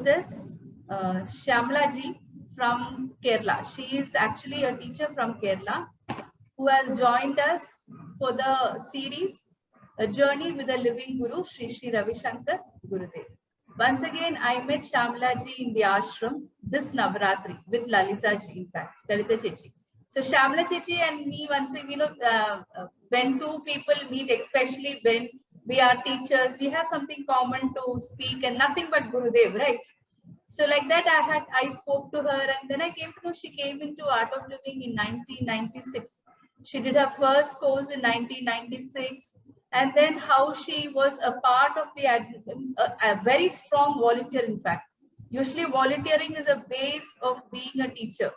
with us Shyamala ji from Kerala. She is actually a teacher from Kerala who has joined us for the series A Journey with a Living Guru, Sri Ravishankar Gurudev. Once again, I met Shyamala ji in the ashram this Navratri with Lalita ji, in fact, Lalita Chechi. So Shyamala Chechi and me, once again, when two people meet, especially when we are teachers, we have something common to speak and nothing but Gurudev, right? So like that, I spoke to her, and then I came to know she came into Art of Living in 1996. She did her first course in 1996, and then how she was a part of a very strong volunteer. In fact, usually volunteering is a base of being a teacher.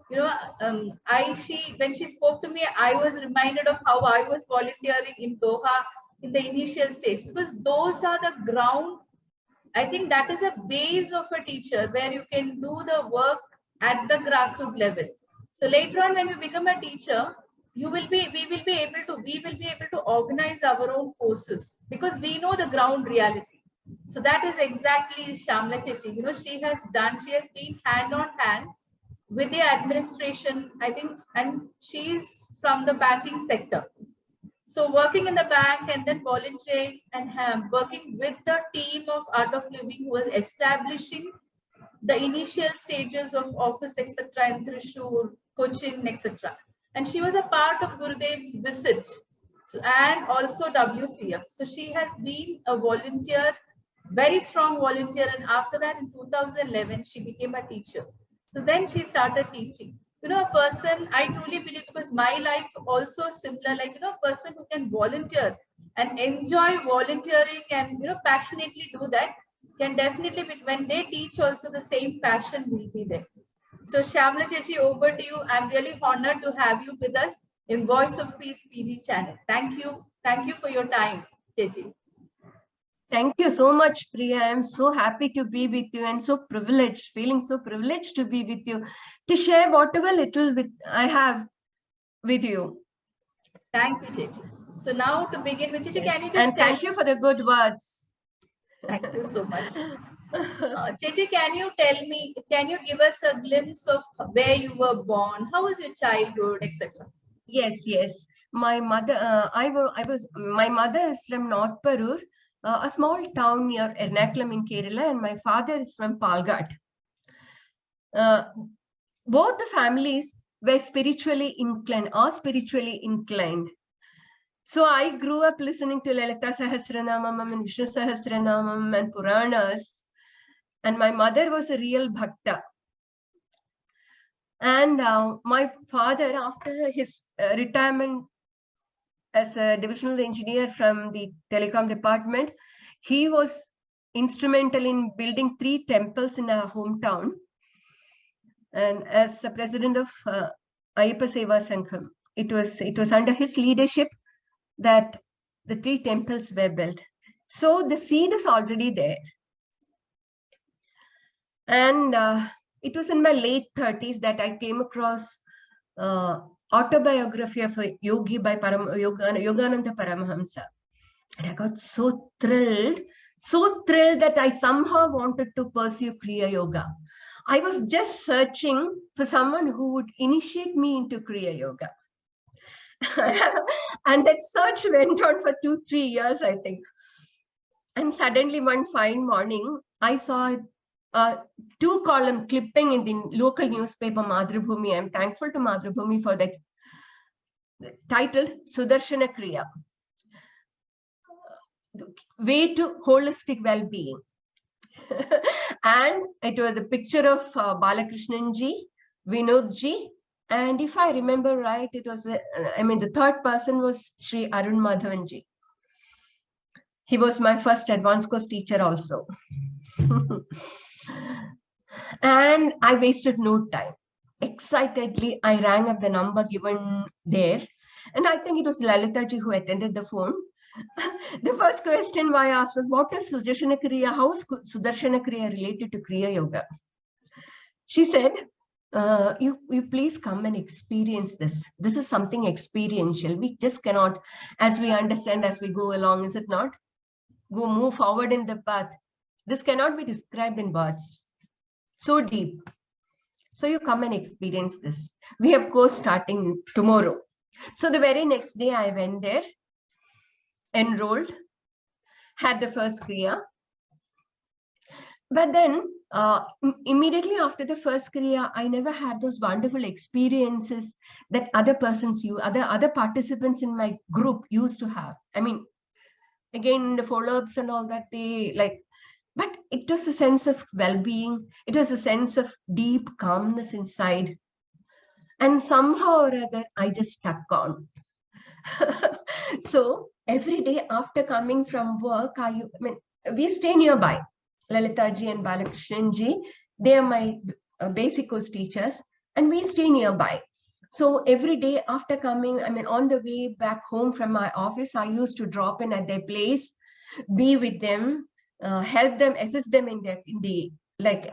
When she spoke to me, I was reminded of how I was volunteering in Doha in the initial stage, because those are the ground. I think that is a base of a teacher where you can do the work at the grassroots level. So later on, when you become a teacher, we will be able to organize our own courses because we know the ground reality. So that is exactly Shyamala Chechi. She has been hand on hand with the administration, I think, and she's from the banking sector. So working in the bank and then volunteering and working with the team of Art of Living who was establishing the initial stages of office, etc. in Trissur, Cochin, etc. And she was a part of Gurudev's visit, and also WCF. So she has been a volunteer, very strong volunteer. And after that, in 2011, she became a teacher. So then she started teaching. A person, I truly believe, because my life also similar, like, a person who can volunteer and enjoy volunteering and, passionately do that can definitely be, when they teach also, the same passion will be there. So Shyamala Chechi, over to you. I'm really honored to have you with us in Voice of Peace PG channel. Thank you. Thank you for your time, Chechi. Thank you so much, Priya. I'm so happy to be with you and so privileged, feeling so privileged to be with you, to share whatever little I have with you. Thank you, Chechi. So now to begin with, Chechi, can you just and thank you for the good words. Thank you so much. Chechi, can you give us a glimpse of where you were born? How was your childhood, etc.? Yes. My mother, my mother is from North Parur, a small town near Ernakulam in Kerala, and my father is from Palghat. Both the families were spiritually inclined. So I grew up listening to Lalita Sahasranamam and Vishnu Sahasranamam and Puranas, and my mother was a real bhakta. And my father, after his retirement as a divisional engineer from the telecom department, he was instrumental in building 3 temples in our hometown. And as the president of Ayyappa Seva Sangham, it was under his leadership that the 3 temples were built. So the seed is already there. And it was in my late 30s that I came across Autobiography of a Yogi by Yogananda Paramahamsa. And I got so thrilled that I somehow wanted to pursue Kriya Yoga. I was just searching for someone who would initiate me into Kriya Yoga. And that search went on for 2-3 years, I think. And suddenly one fine morning, I saw a 2-column clipping in the local newspaper Madhrubhumi. I'm thankful to Madhrubhumi for that title, Sudarshana Kriya, Way to Holistic Well-Being. And it was the picture of Balakrishnan ji, Vinod ji, and if I remember right, it was, the third person was Sri Arun Madhavan ji. He was my first advanced course teacher also. And I wasted no time. Excitedly, I rang up the number given there. And I think it was Lalita ji who attended the phone. The first question I asked was, what is Sudarshana Kriya? How is Sudarshana Kriya related to Kriya Yoga? She said, you please come and experience this. This is something experiential. We just cannot, as we understand as we go along, is it not? Move forward in the path. This cannot be described in words. So deep. So you come and experience this. We have course starting tomorrow. So the very next day I went there, enrolled, had the first Kriya. But then immediately after the first Kriya, I never had those wonderful experiences that other participants in my group used to have. I mean, again, the follow-ups and all that, they like, but it was a sense of well-being. It was a sense of deep calmness inside. And somehow or other, I just stuck on. So every day after coming from work, we stay nearby. Lalitaji and Balakrishnanji, they are my basic course teachers, and we stay nearby. So every day after coming, on the way back home from my office, I used to drop in at their place, be with them, help them, assist them in the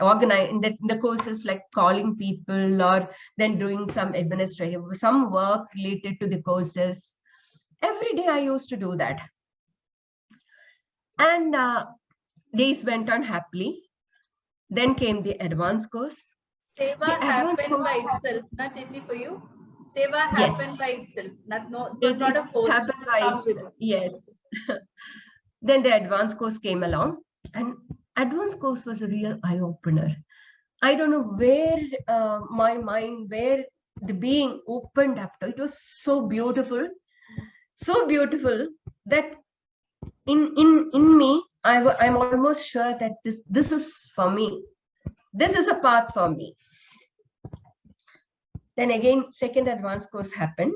organize in the courses, like calling people or then doing some administrative, some work related to the courses. Every day I used to do that. And days went on happily. Then came the advanced course. Seva happened by itself, not Chichi, for you. Seva happened by itself. It not a force. Happened by itself. Yes. Then the advanced course came along, and advanced course was a real eye-opener. I don't know where my mind, where the being opened up to. It was so beautiful that in me, I'm almost sure that this is for me. This is a path for me. Then again, second advanced course happened.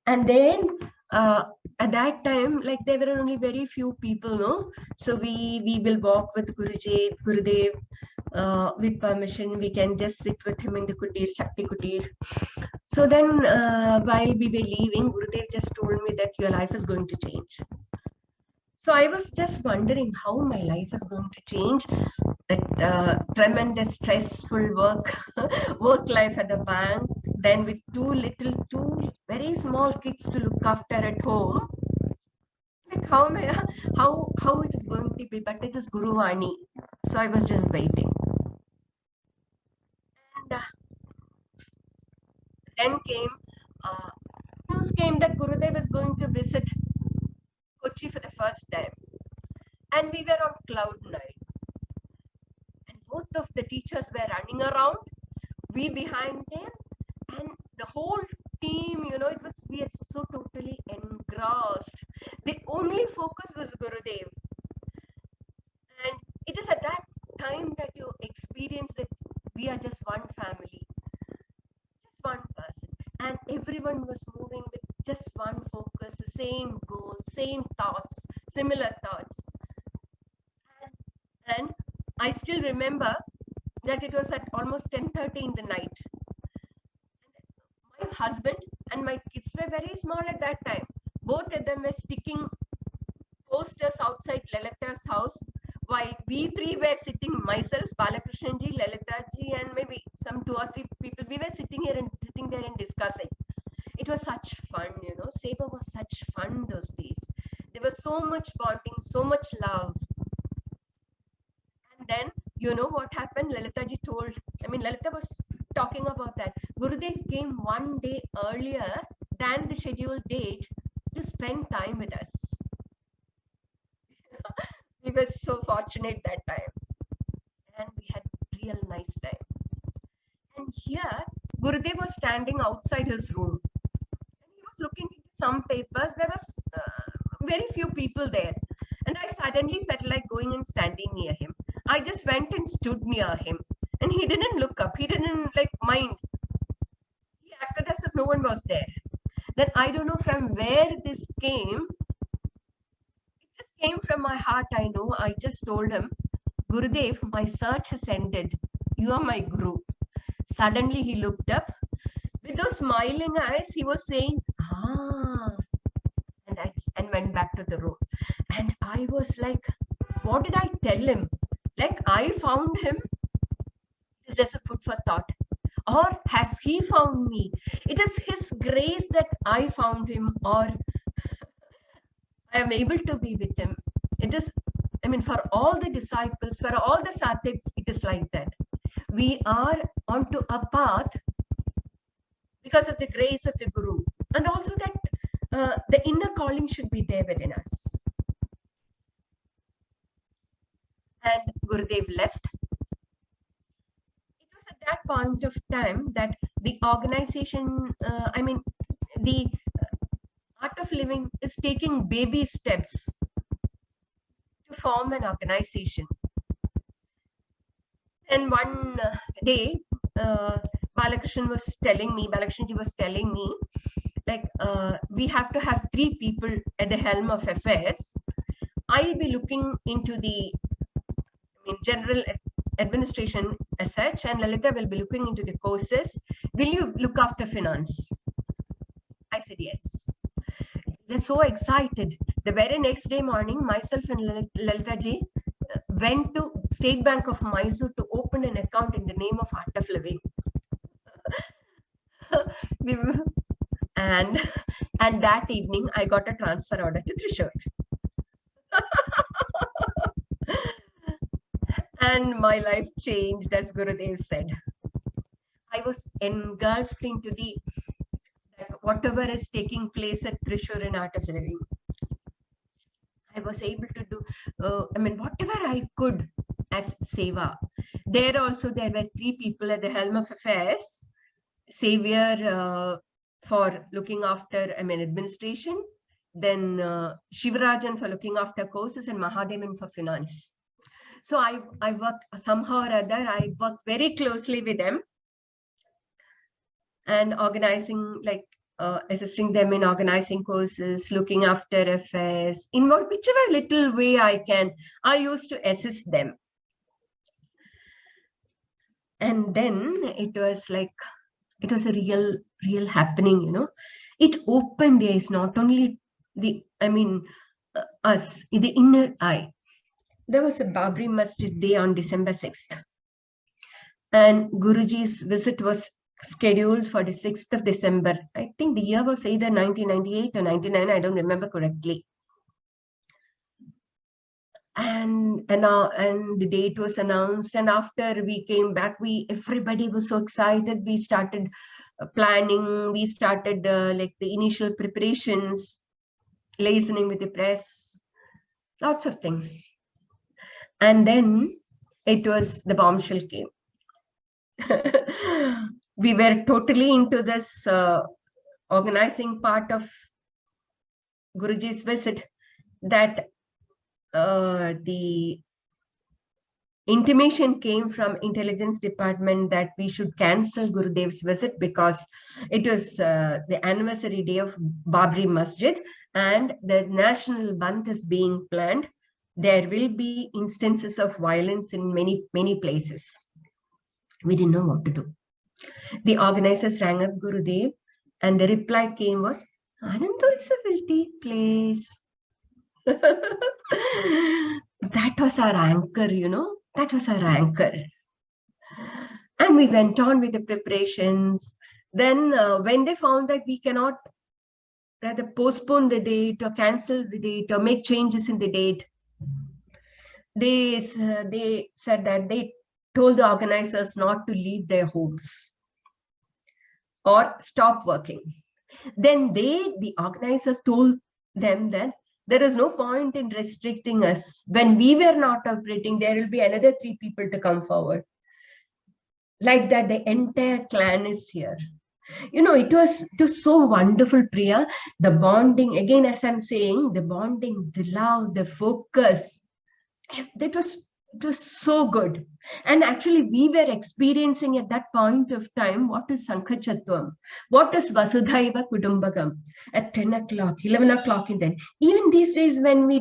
And then at that time, like there were only very few people, no? So we will walk with Gurudev, with permission. We can just sit with him in the kutir, Shakti kutir. So then while we were leaving, Gurudev just told me that your life is going to change. So I was just wondering how my life is going to change. That tremendous stressful work life at the bank, then with two very small kids to look after at home. Like how it is going to be, but it is Guru Vani. So I was just waiting. And then news came that Gurudev is going to visit Kochi for the first time. And we were on cloud nine. And both of the teachers were running around, we behind them, and the whole team, we are so totally engrossed. The only focus was Gurudev. And it is at that time that you experience that we are just one family, just one person. And everyone was moving with just one focus, the same goal, same thoughts, similar thoughts. And I still remember that it was at almost 10:30 in the night. My husband and my kids were very small at that time. Both of them were sticking posters outside Lalita's house, while we three were sitting, myself, Balakrishnanji, Lalitaji, and maybe some 2 or 3 people. We were sitting there and discussing. It was such fun, Seva was such fun those days. There was so much bonding, so much love. And then, what happened? Lalita was talking about that. Gurudev came one day earlier than the scheduled date to spend time with us. We were so fortunate that time. And we had real nice time. And here, Gurudev was standing outside his room. And he was looking into some papers. There was very few people there. And I suddenly felt like going and standing near him. I just went and stood near him. And he didn't look up. He didn't mind. He acted as if no one was there. Then I don't know from where this came. It just came from my heart, I know. I just told him, Gurudev, my search has ended. You are my Guru. Suddenly he looked up. With those smiling eyes, he was saying, and went back to the room. And I was like, what did I tell him? Like I found him? Is just a food for thought. Or has he found me? It is his grace that I found him, or I am able to be with him. It is, mean, for all the disciples, for all the sattvics, it is like that. We are onto a path because of the grace of the Guru, and also that the inner calling should be there within us. And Gurudev left. It was at that point of time that the organization, the Art of Living is taking baby steps to form an organization. And one day, Balakrishnan was telling me, Balakrishnan was telling me, like, we have to have 3 people at the helm of affairs. I'll be looking into the general administration as such, and Lalita will be looking into the courses. Will you look after finance? I said yes. They're so excited. The very next day morning, myself and Lalita ji went to State Bank of Mysore to open an account in the name of Art of Living. and that evening, I got a transfer order to Trissur. And my life changed, as Gurudev said. I was engulfed into the whatever is taking place at Trissur in Art of Living. I was able to do, whatever I could as Seva. There also, there were 3 people at the helm of affairs. Xavier for looking after, administration. Then Shivarajan for looking after courses, and Mahadevan for finance. So I worked somehow or other, I worked very closely with them and organizing, like assisting them in organizing courses, looking after affairs, in whichever little way I can. I used to assist them. And then it was like, it was a real happening, you know. It opened the eyes, not only the, us, in the inner eye. There was a Babri Masjid day on December 6th. And Guruji's visit was scheduled for the 6th of December. I think the year was either 1998 or 99, I don't remember correctly. And the date was announced, and after we came back, everybody was so excited. We started planning, we started like the initial preparations, liaising with the press, lots of things. And then it was, the bombshell came. We were totally into this organizing part of Guruji's visit, that the intimation came from intelligence department that we should cancel Gurudev's visit because it was the anniversary day of Babri Masjid and the national Bandh is being planned. There will be instances of violence in many places. We didn't know what to do. The organizers rang up Gurudev, and the reply came was, Anandotsav will take place. That was our anchor, you know. That was our anchor. And we went on with the preparations. Then when they found that we cannot rather postpone the date or cancel the date or make changes in the date, they said that they told the organizers not to leave their homes or stop working. Then the organizers told them that there is no point in restricting us. When we were not operating, there will be another 3 people to come forward. Like that, the entire clan is here. You know, it was so wonderful, Priya. The bonding, again, as I'm saying, the bonding, the love, the focus, it was so good. And actually, we were experiencing at that point of time, what is Sankachatvam? What is Vasudhaiva Kudumbakam? At 10 o'clock, 11 o'clock, and then even these days when we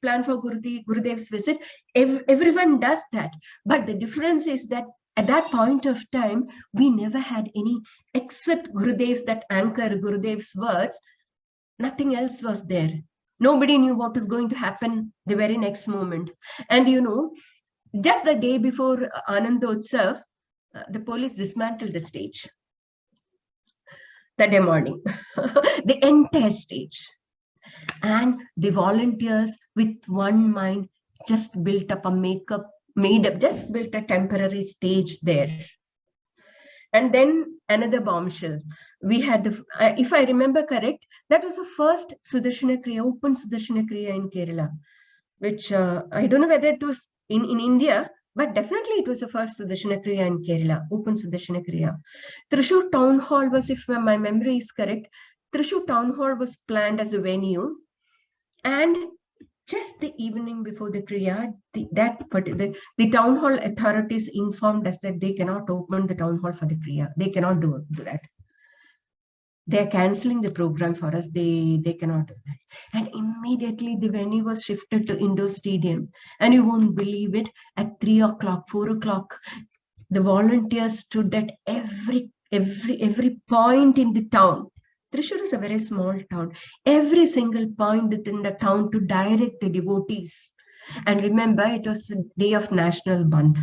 plan for Gurudev's visit, everyone does that. But the difference is that at that point of time, we never had any except Gurudev's, that anchor, Gurudev's words. Nothing else was there. Nobody knew what is going to happen the very next moment. And you know, just the day before Anandotsav, the police dismantled the stage. That day morning, the entire stage. And the volunteers with one mind just built up a just built a temporary stage there. And then another bombshell. We had if I remember correct, that was the first Sudarshana Kriya, open Sudarshana Kriya in Kerala, which I don't know whether it was in India, but definitely it was the first Sudarshana Kriya in Kerala, open Sudarshana Kriya. Trissur Town Hall was, if my memory is correct, Trissur Town Hall was planned as a venue, and just the evening before the Kriya, the town hall authorities informed us that they cannot open the town hall for the Kriya. They cannot do that. They're cancelling the program for us. They cannot do that. And immediately the venue was shifted to indoor stadium. And you won't believe it, at 3 o'clock, 4 o'clock, the volunteers stood at every point in the town. Trissur is a very small town. Every single point within the town to direct the devotees. And remember, it was a day of national Bandh.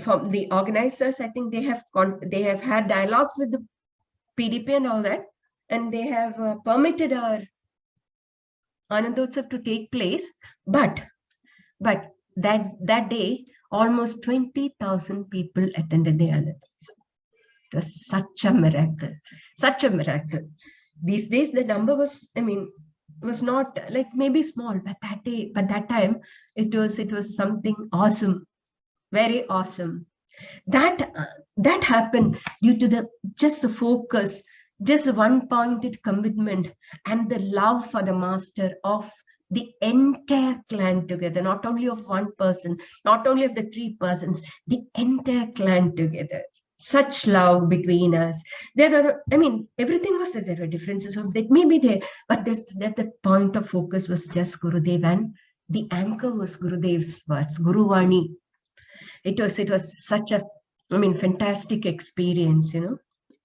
From the organizers, I think they have had dialogues with the PDP and all that, and they have permitted our Anandotsav to take place. But that day, almost 20,000 people attended the Anandotsav. It was such a miracle, such a miracle. These days, the number was, was not like maybe small, but that time, it was something awesome, very awesome. That happened due to just the focus, just the one-pointed commitment, and the love for the master of the entire clan together, not only of one person, not only of the 3 persons, the entire clan together. Such love between us. There were, everything was that there were differences of that maybe there, but the point of focus was just Gurudev, and the anchor was Gurudev's words, Guru Vani. It was such a, fantastic experience,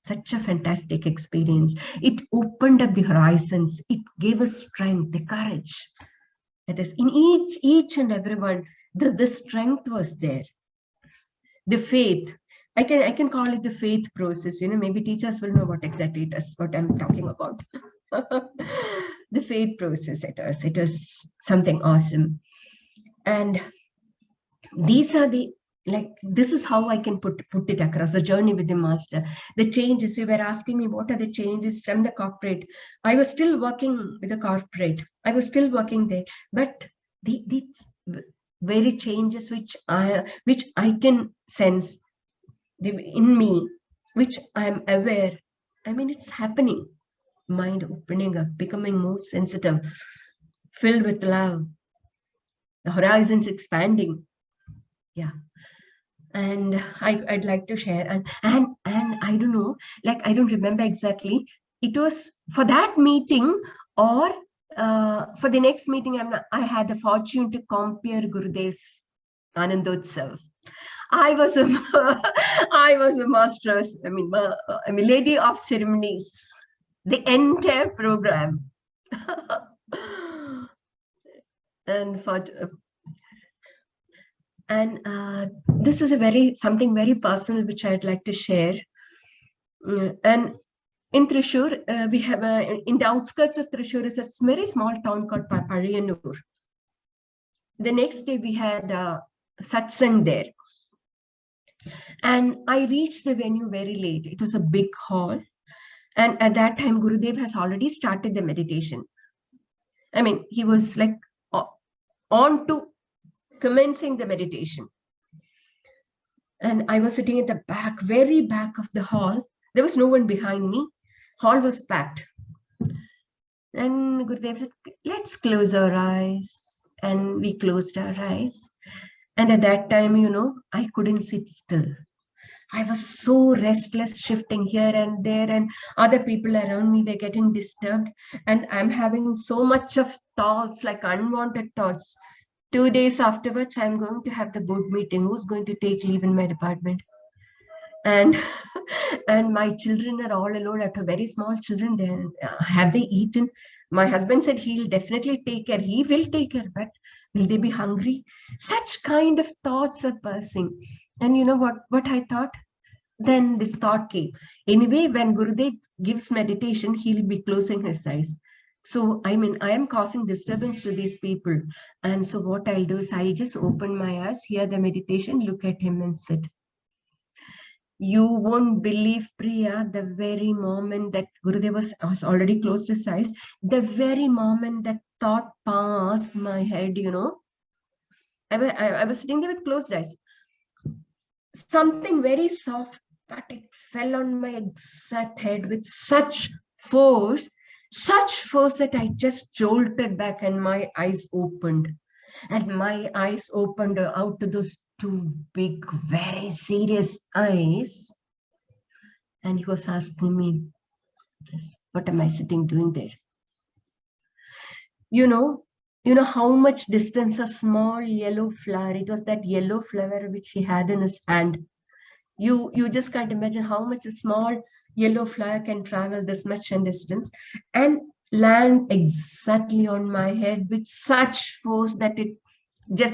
such a fantastic experience. It opened up the horizons. It gave us strength, the courage. That is, in each and everyone, the strength was there. The faith. I can call it the faith process. Maybe teachers will know what exactly it is, what I'm talking about. The faith process. It was something awesome. And these are this is how I can put it across, the journey with the master. The changes, you were asking me, what are the changes from the corporate? I was still working with the corporate. I was still working there, but these very changes which I can sense in me, which I'm aware. It's happening. Mind opening up, becoming more sensitive, filled with love. The horizons expanding. Yeah. And I'd like to share, and I don't know, I don't remember exactly. It was for that meeting or for the next meeting. I had the fortune to compare Gurudev's Anandotsav. I was a master, lady of ceremonies, the entire program. And this is something very personal which I'd like to share. And in Trissur, we have in the outskirts of Trissur is a very small town called Pariyanur. The next day we had satsang there. And I reached the venue very late. It was a big hall. And at that time, Gurudev has already started the meditation. He was on to commencing the meditation. And I was sitting at the back, very back of the hall. There was no one behind me. Hall was packed. And Gurudev said, let's close our eyes. And we closed our eyes. And at that time, I couldn't sit still. I was so restless, shifting here and there, and other people around me were getting disturbed. And I'm having so much of thoughts, like unwanted thoughts. 2 days afterwards, I'm going to have the board meeting. Who's going to take leave in my department? And my children are all alone. At a very small children, then have they eaten? My husband said he'll definitely take care. He will take care, but will they be hungry? Such kind of thoughts are passing. And you know what I thought? Then this thought came. Anyway, when Gurudev gives meditation, he'll be closing his eyes. So, I mean, I am causing disturbance to these people. And so what I'll do is I'll just open my eyes, hear the meditation, look at him and sit. You won't believe, Priya, the very moment that Gurudev was already closed his eyes, the very moment that thought passed my head, you know, I was sitting there with closed eyes. Something very soft, but it fell on my exact head with such force that I just jolted back and my eyes opened. And my eyes opened out to those two big, very serious eyes. And he was asking me, what am I sitting doing there? You know how much distance a small yellow flower, it was that yellow flower which he had in his hand. You just can't imagine how much a small yellow flower can travel this much distance and land exactly on my head with such force that it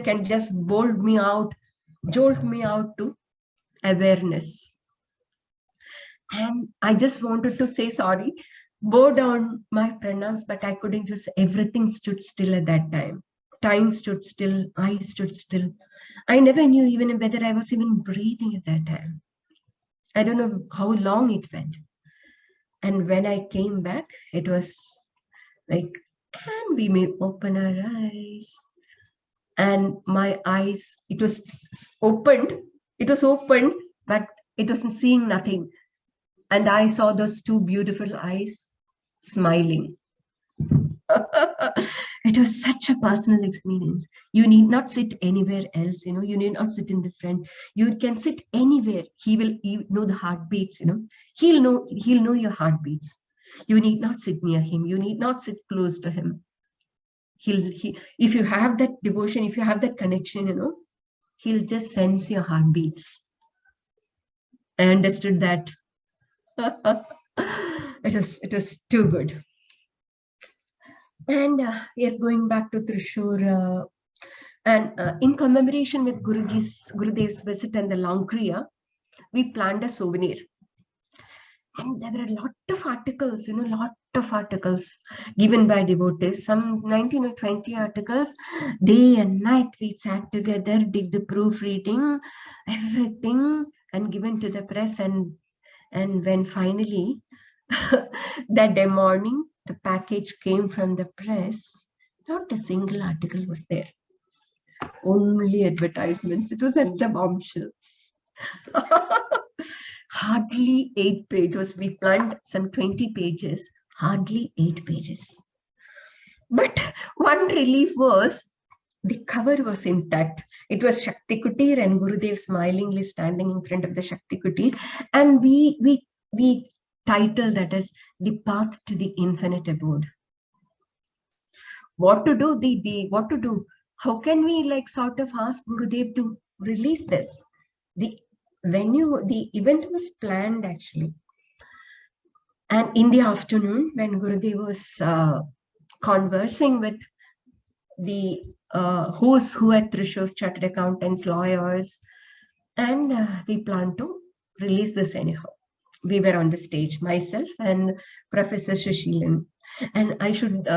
can jolt me out to awareness. And I just wanted to say sorry, bow down my pranams, but I couldn't. Just everything stood still at that time. Time stood still, I stood still. I never knew even whether I was even breathing at that time. I don't know how long it went. And when I came back, it was like, and we may open our eyes. And my eyes, it was opened, but it wasn't seeing nothing. And I saw those two beautiful eyes smiling. It was such a personal experience. You need not sit anywhere else, you need not sit in the front. You can sit anywhere. He will know the heartbeats, he'll know your heartbeats. You need not sit near him. You need not sit close to him. If you have that devotion, if you have that connection, he'll just sense your heartbeats. I understood that. It was too good. And yes, going back to Trissur, and in commemoration with Gurudev's visit and the long kriya, we planned a souvenir. And there were a lot of articles, given by devotees, some 19 or 20 articles. Day and night we sat together, did the proofreading, everything, and given to the press. And when finally, that day morning, the package came from the press, not a single article was there. Only advertisements. It was at the bombshell. Hardly 8 pages. We planned some 20 pages, hardly 8 pages. But one relief was the cover was intact. It was Shakti Kutir and Gurudev smilingly standing in front of the Shakti Kutir. And we titled that as The Path to the Infinite Abode. What to do? What to do? How can we sort of ask Gurudev to release this? The event was planned actually. And in the afternoon, when Gurudev was conversing with the who's who at Trissur, chartered accountants, lawyers, and we planned to release this anyhow. We were on the stage, myself and Professor Shashilan. And I should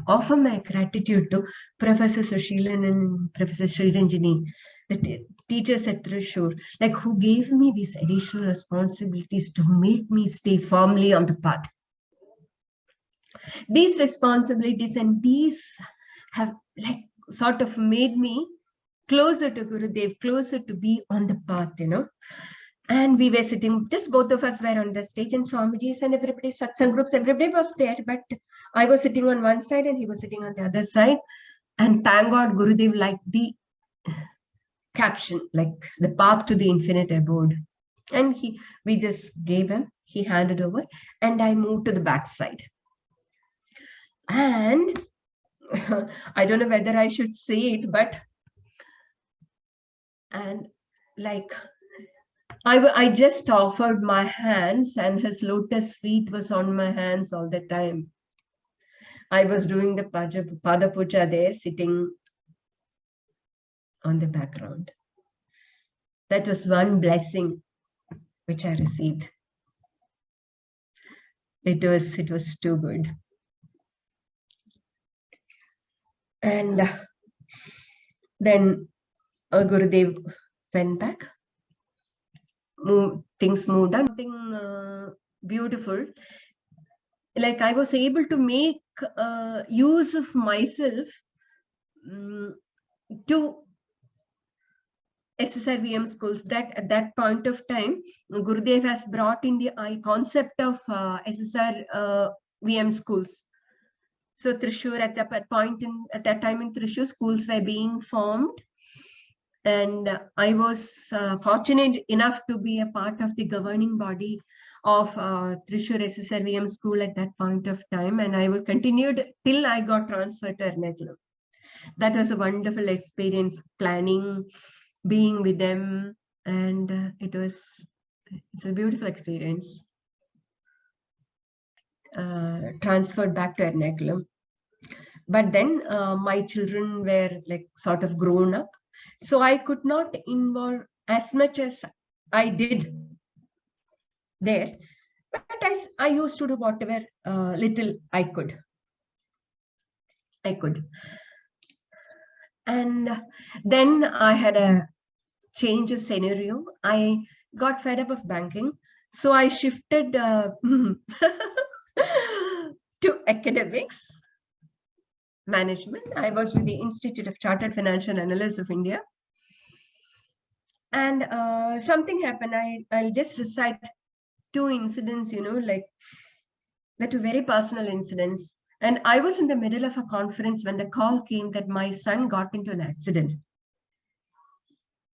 offer my gratitude to Professor Sushilan and Professor Sriranjani, the teachers at Trissur, who gave me these additional responsibilities to make me stay firmly on the path. These responsibilities and these have sort of made me closer to Gurudev, closer to be on the path, And we were sitting, just both of us were on the stage, and Swamiji's and everybody, satsang groups, everybody was there, but I was sitting on one side and he was sitting on the other side. And thank God Gurudev liked the caption, the path to the infinite abode. And we just gave him, he handed over, and I moved to the back side. And I don't know whether I should say it, but I just offered my hands and his lotus feet was on my hands all the time. I was doing the Pada Puja there, sitting on the background. That was one blessing which I received. It was too good. And then Gurudev went back. Things moved on. Something beautiful. Like I was able to make use of myself to SSRVM schools. That at that point of time, Gurudev has brought in the concept of SSRVM schools. So Trissur at that time in Trissur, schools were being formed, and I was fortunate enough to be a part of the governing body of Trissur SSRVM school at that point of time, and I was continued till I got transferred to Ernakulam. That was a wonderful experience, planning, being with them, and it's a beautiful experience. Transferred back to Ernakulam, but then my children were like sort of grown up, so I could not involve as much as I did there, but I used to do whatever little I could. And then I had a change of scenario. I got fed up of banking, so I shifted to academics, management. I was with the Institute of Chartered Financial Analysts of India, and something happened. I'll just recite two incidents, like the two very personal incidents. And I was in the middle of a conference when the call came that my son got into an accident.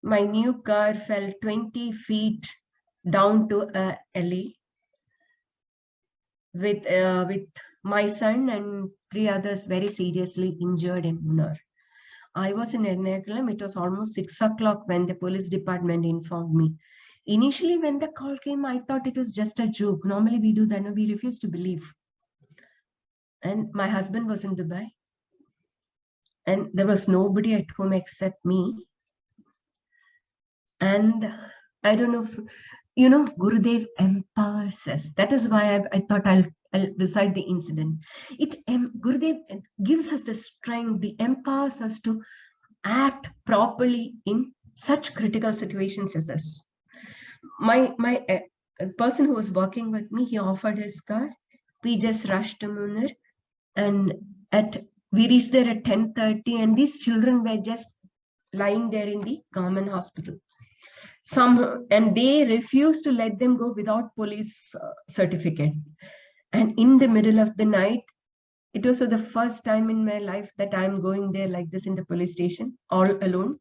My new car fell 20 feet down to a alley with my son and 3 others very seriously injured in Munnar. I was in Ernakulam. It was almost 6 o'clock when the police department informed me. Initially, when the call came, I thought it was just a joke. Normally, we do that. No, we refused to believe. And my husband was in Dubai. And there was nobody at home except me. And I don't know if, Gurudev empowers us. That is why I thought I'll recite the incident. Gurudev gives us the strength, empowers us to act properly in such critical situations as this. My person who was working with me, he offered his car. We just rushed to Munnar, and we reached there at 10:30, and these children were just lying there in the government hospital. And they refused to let them go without police certificate. And in the middle of the night, it was the first time in my life that I'm going there like this in the police station, all alone.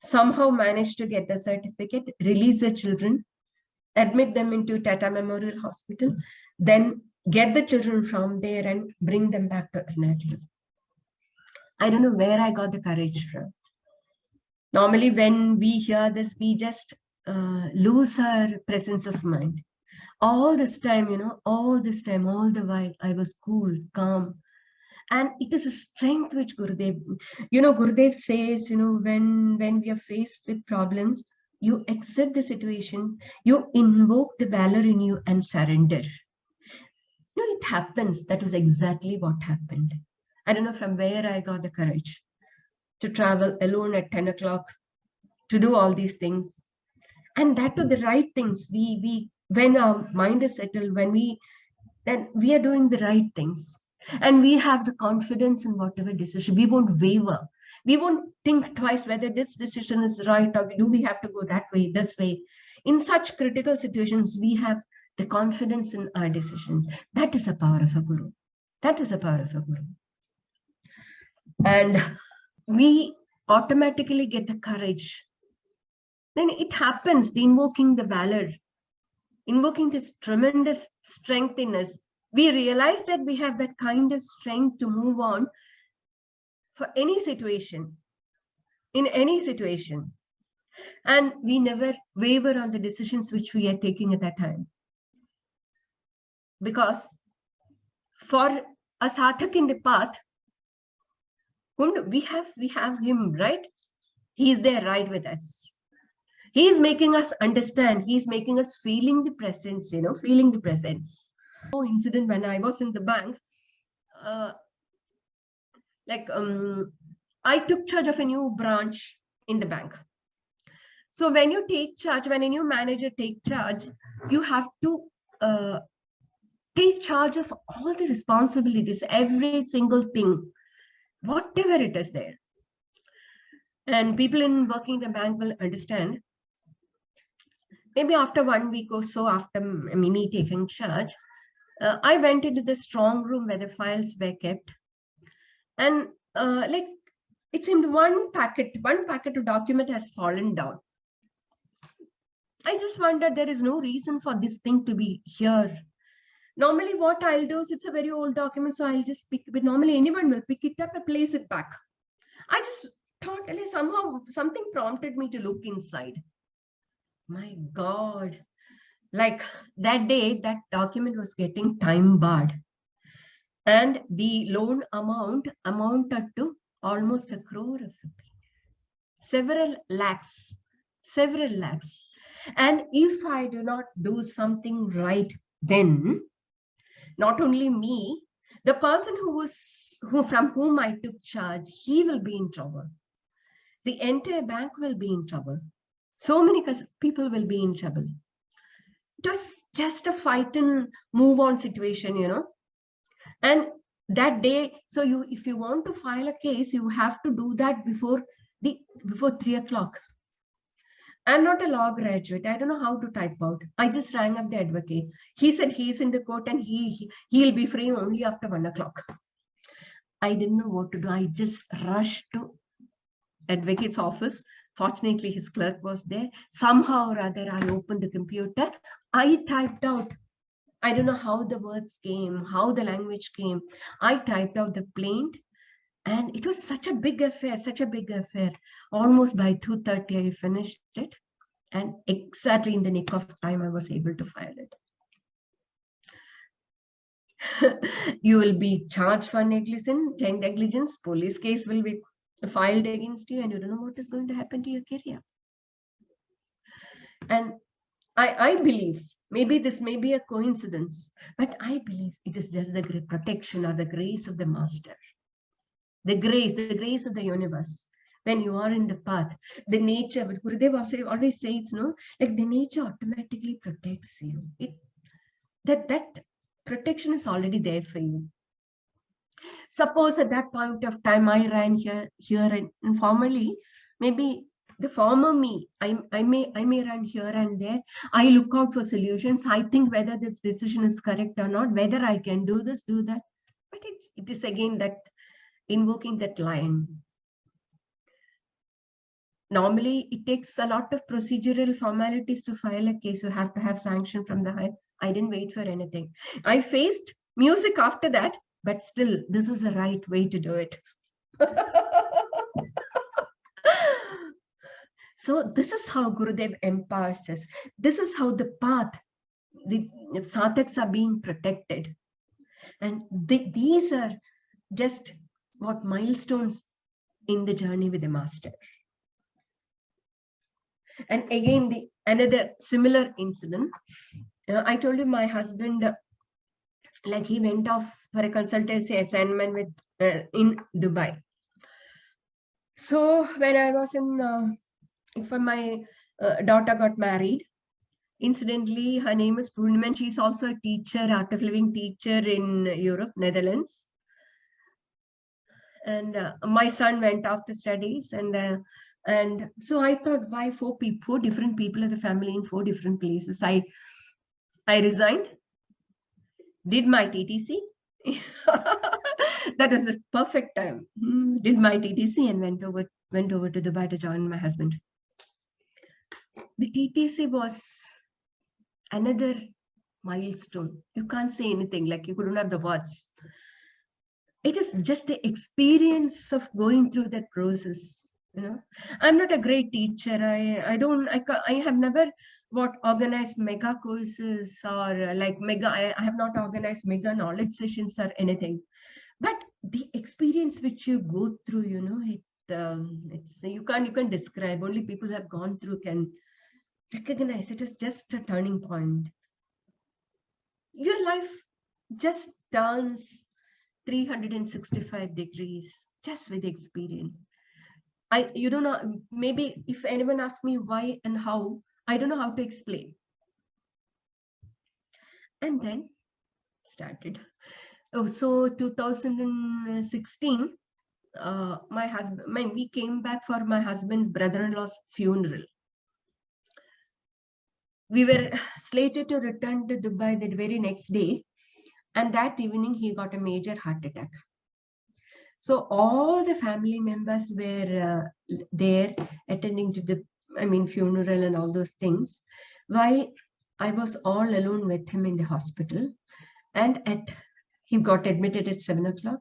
Somehow managed to get the certificate, release the children, admit them into Tata Memorial Hospital, then get the children from there and bring them back to Ernakulam. I don't know where I got the courage from. Normally, when we hear this, we just lose our presence of mind. All this time, all the while, I was cool, calm. And it is a strength which Gurudev says, when we are faced with problems, you accept the situation, you invoke the valor in you and surrender. It happens. That was exactly what happened. I don't know from where I got the courage to travel alone at 10 o'clock, to do all these things. And that to the right things. When our mind is settled, then we are doing the right things. And we have the confidence in whatever decision. We won't waver. We won't think twice whether this decision is right or do we have to go that way, this way. In such critical situations, we have the confidence in our decisions. That is the power of a guru. That is the power of a guru. And we automatically get the courage. Then it happens, the invoking the valor, invoking this tremendous strength in us. We realize that we have that kind of strength to move on for any situation, in any situation. And we never waver on the decisions which we are taking at that time. Because for a sadhak in the path, we have him, right? He is there right with us. He is making us understand. He is making us feeling the presence, feeling the presence. incident when I was in the bank. I took charge of a new branch in the bank. So when you take charge, when a new manager take charge, you have to take charge of all the responsibilities, every single thing, whatever it is there. And people in working in the bank will understand. Maybe after 1 week or so, after me taking charge, I went into the strong room where the files were kept. And it seemed one packet of document has fallen down. I just wondered, there is no reason for this thing to be here. Normally what I'll do is, it's a very old document, so I'll just pick it. But normally anyone will pick it up and place it back. I just thought, somehow something prompted me to look inside. My God, like that day, that document was getting time barred. And the loan amount amounted to almost 1 crore of rupees. Several lakhs. And if I do not do something right, then not only me, the person from whom I took charge, he will be in trouble. The entire bank will be in trouble. So many people will be in trouble. It was just a fight and move on situation, And that day, so if you want to file a case, you have to do that before 3 o'clock. I'm not a law graduate. I don't know how to type out. I just rang up the advocate. He said he's in the court and he'll be free only after 1 o'clock. I didn't know what to do. I just rushed to advocate's office. Fortunately, his clerk was there. Somehow or other, I opened the computer. I typed out. I don't know how the words came, how the language came. I typed out the plaint. And it was such a big affair. Almost by 2:30, I finished it. And exactly in the nick of time, I was able to file it. You will be charged for negligence. Police case will be filed against you, and you don't know what is going to happen to your career. And I believe, maybe this may be a coincidence, but I believe it is just the protection or the grace of the master. The grace of the universe. When you are in the path, the nature, but Gurudev also always says, like the nature automatically protects you. That protection is already there for you. Suppose at that point of time I ran here and informally, maybe the former me, I may run here and there. I look out for solutions. I think whether this decision is correct or not, whether I can do this, do that. But it is again that invoking that line. Normally, it takes a lot of procedural formalities to file a case. You have to have sanction from the high. I didn't wait for anything. I faced music after that, but still, this was the right way to do it. So this is how Gurudev empowers us. This is how the path, the sadhaks are being protected. And these are just what milestones in the journey with the master. And again, another similar incident. I told you my husband, like he went off for a consultancy assignment with in Dubai. So when I was for my daughter got married, incidentally, her name is Purnima, and she's also a teacher, art of living teacher in Europe, Netherlands. And my son went off to studies, and so I thought, why four different people in the family in 4 different places? I resigned, did my TTC. That was the perfect time. Did my TTC and went over to Dubai to join my husband. The TTC was another milestone. You can't say anything, like you couldn't have the words. It is just the experience of going through that process. I'm not a great teacher. I have never organized mega courses or like mega. I have not organized mega knowledge sessions or anything. But the experience which you go through, it's you can describe. Only people who have gone through can recognize it as just a turning point. Your life just turns 365 degrees just with experience. You don't know, maybe if anyone asks me why and how, I don't know how to explain. And then started. Oh, so 2016, my husband, we came back for my husband's brother-in-law's funeral. We were slated to return to Dubai the very next day. And that evening, he got a major heart attack. So all the family members were there attending to the, funeral and all those things, while I was all alone with him in the hospital. And he got admitted at 7 o'clock.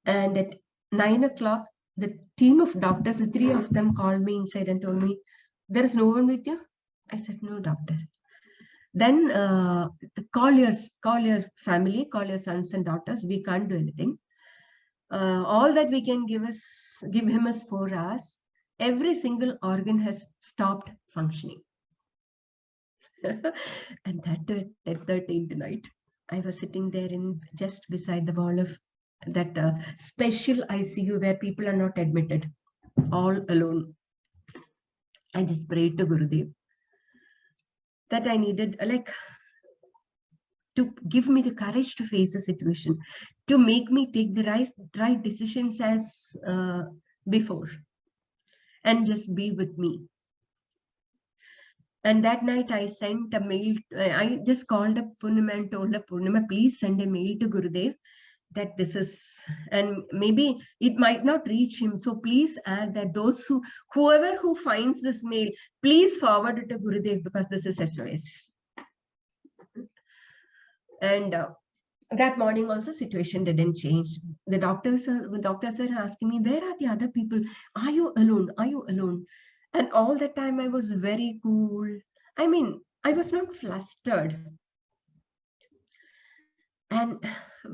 And at 9 o'clock, the team of doctors, the three of them called me inside and told me, there is no one with you? I said, no, doctor. Then call your family, call your sons and daughters. We can't do anything. All that we can give him is 4 hours. Every single organ has stopped functioning. And that at 10:30 tonight, I was sitting there just beside the wall of that special ICU where people are not admitted, all alone. I just prayed to Gurudev that I needed, to give me the courage to face the situation, to make me take the right decisions as before, and just be with me. And that night I sent a mail. I just called up Purnima and told her, Purnima, please send a mail to Gurudev that this is, and maybe it might not reach him. So please add that whoever who finds this mail, please forward it to Gurudev because this is SOS. And that morning also situation didn't change. The doctors were asking me, where are the other people? Are you alone? Are you alone? And all the time I was very cool. I was not flustered. And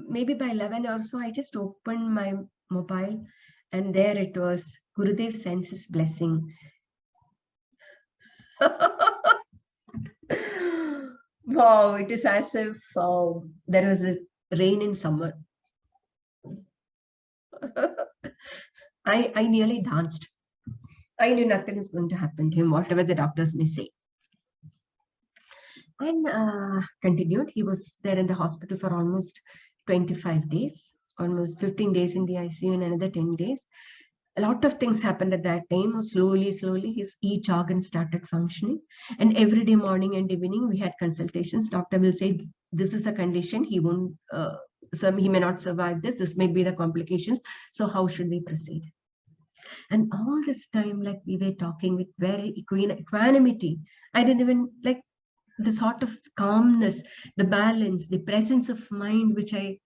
maybe by 11 or so, I just opened my mobile and there it was. Gurudev sends his blessing. Wow, it is as if there was a rain in summer. I nearly danced. I knew nothing is going to happen to him, whatever the doctors may say. And continued. He was there in the hospital for almost 25 days, almost 15 days in the ICU and another 10 days. A lot of things happened at that time. Slowly, each organ started functioning. And every day, morning and evening, we had consultations. Doctor will say, this is a condition. He won't, he may not survive this. This may be the complications. So how should we proceed? And all this time, we were talking with very equanimity. I didn't even the sort of calmness, the balance, the presence of mind, which I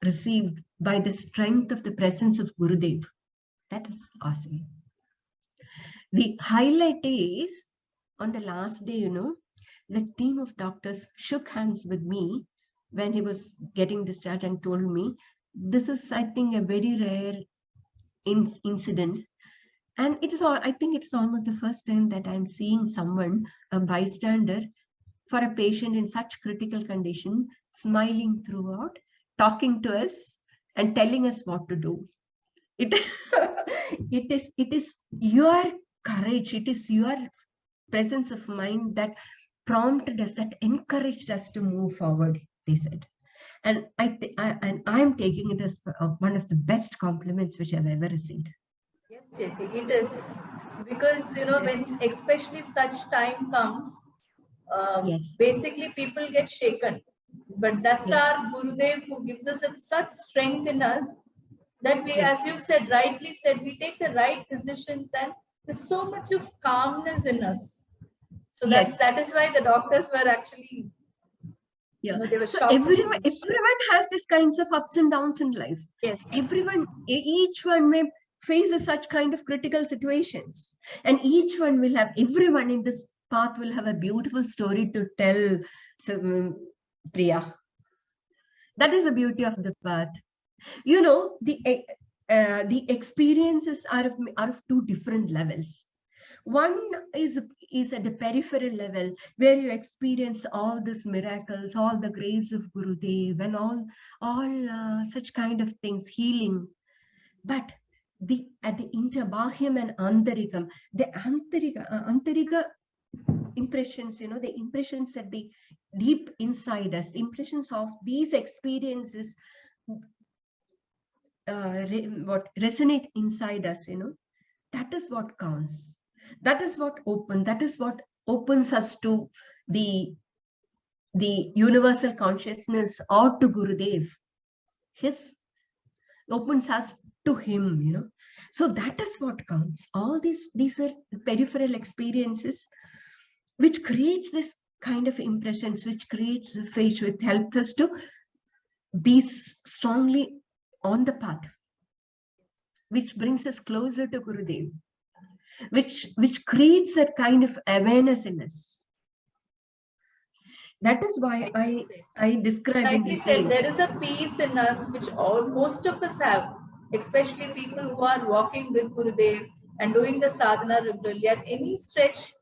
received by the strength of the presence of Gurudev. That is awesome. The highlight is on the last day, the team of doctors shook hands with me when he was getting discharged and told me, this is, I think, a very rare incident. And I think it is almost the first time that I'm seeing someone, a bystander, for a patient in such critical condition, smiling throughout, talking to us and telling us what to do. It is your courage, it is your presence of mind that prompted us, that encouraged us to move forward, they said. And I'm taking it as one of the best compliments which I've ever received. Yes, it is. Because, when especially such time comes, basically people get shaken. But that's our Gurudev who gives us such strength in us that we, as you said, rightly said, we take the right decisions and there's so much of calmness in us. So that is why the doctors were actually, they were shocked. Everyone has these kinds of ups and downs in life. Yes. Each one may face such kind of critical situations. And everyone in this path will have a beautiful story to tell. So, Priya, that is the beauty of the path. The experiences are of two different levels. One is at the peripheral level, where you experience all these miracles, all the grace of Gurudev, and all such kind of things, healing. But at the interbahyam and antarikam, the antarika impressions, the impressions at the deep inside us, the impressions of these experiences, what resonate inside us, that is what counts. That is what opens us to the universal consciousness, or to Gurudev. Opens us to him, So that is what counts. All these are peripheral experiences which creates this kind of impressions, which creates the faith, which helps us to be strongly on the path, which brings us closer to Gurudev, which creates that kind of awareness in us. That is why I describe in detail. There is a peace in us which most of us have, especially people who are walking with Gurudev and doing the sadhana regularly. At any stretch,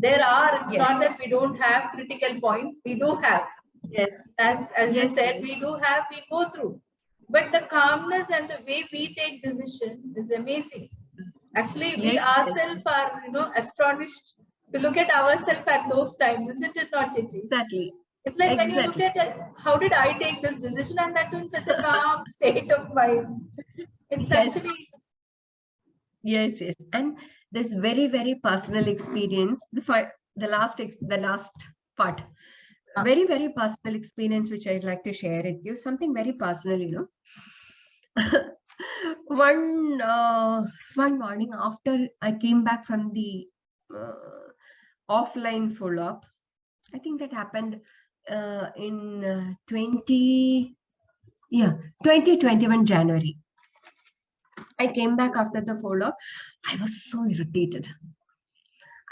it's not that we don't have critical points, we do have. Yes. As you said, we do have, we go through. But the calmness and the way we take decision is amazing. Actually, we ourselves are, astonished to look at ourselves at those times, isn't it not, Chichi? Exactly. It's like when you look at it, how did I take this decision, and that in such a calm state of mind. It's actually... Yes. And this very, very personal experience, the last part, very, very personal experience, which I'd like to share with you, something very personal, one morning after I came back from the offline follow-up, I think that happened in 2021 January. I came back after the follow-up. I was so irritated.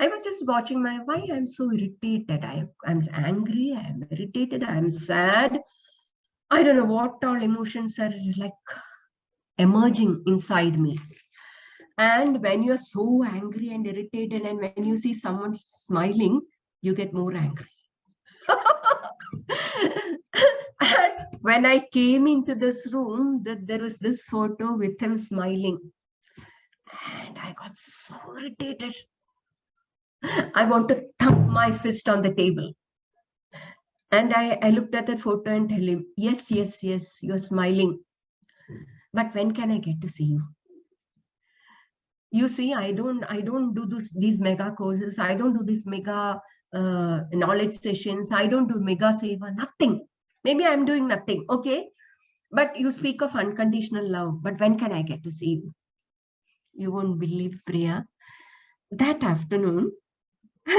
I was just watching why I'm so irritated. I'm angry, I'm irritated, I'm sad. I don't know what all emotions are like emerging inside me. And when you're so angry and irritated, and when you see someone smiling, you get more angry. And when I came into this room, there was this photo with him smiling. And I got so irritated. I want to thump my fist on the table. And I looked at that photo and tell him, yes, you're smiling. But when can I get to see you? You see, I don't do these mega courses. I don't do these mega knowledge sessions. I don't do mega seva, nothing. Maybe I'm doing nothing. Okay. But you speak of unconditional love. But when can I get to see you? You won't believe, Priya. That afternoon,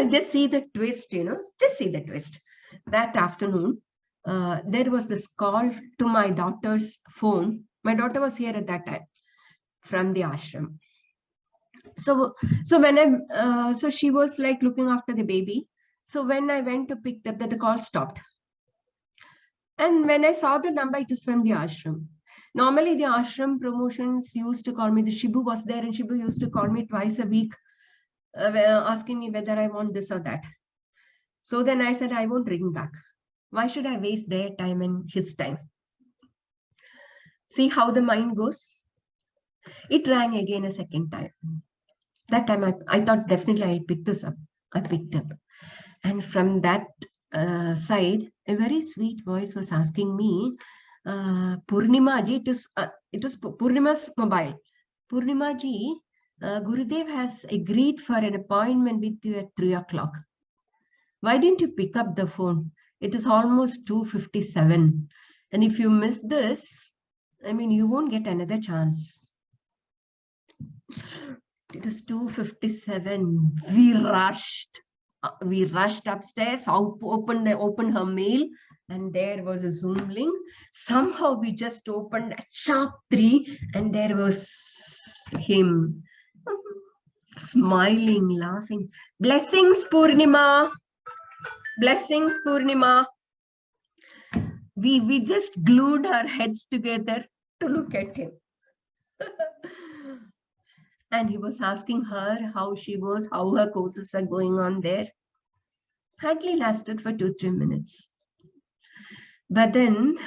just see the twist, just see the twist. That afternoon, there was this call to my daughter's phone. My daughter was here at that time from the ashram. So when so she was like looking after the baby. So when I went to pick up, the call stopped. And when I saw the number, it is from the ashram. Normally, the ashram promotions used to call me. The Shibu was there, and Shibu used to call me twice a week, asking me whether I want this or that. So then I said, I won't ring back. Why should I waste their time and his time? See how the mind goes? It rang again a second time. That time I thought definitely I'll pick this up. I picked up. And from that side, a very sweet voice was asking me, Purnima ji, it was Purnima's mobile. Purnima ji, Gurudev has agreed for an appointment with you at 3 o'clock. Why didn't you pick up the phone? It is almost 2:57. And if you miss this, you won't get another chance. It was 2:57. We rushed upstairs, opened her mail, and there was a Zoom link. Somehow we just opened at sharp 3, and there was him smiling, laughing. Blessings, Purnima. Blessings, Purnima. We just glued our heads together to look at him. And he was asking her how she was, how her courses are going on there. Hardly lasted for 2-3 minutes. But then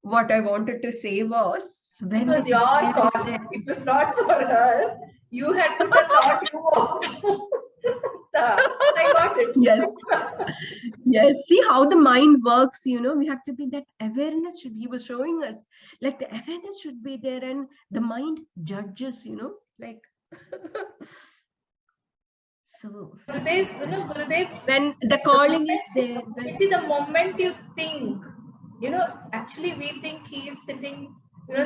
what I wanted to say was, It when was we your stayed call. there, It was not for her. You had put the thought you want. So, I got it. yes, yes, see how the mind works, we have to be that awareness he was showing us, like the awareness should be there, and the mind judges, like so Gurudev, when the calling is there, the moment you think, actually we think he's sitting,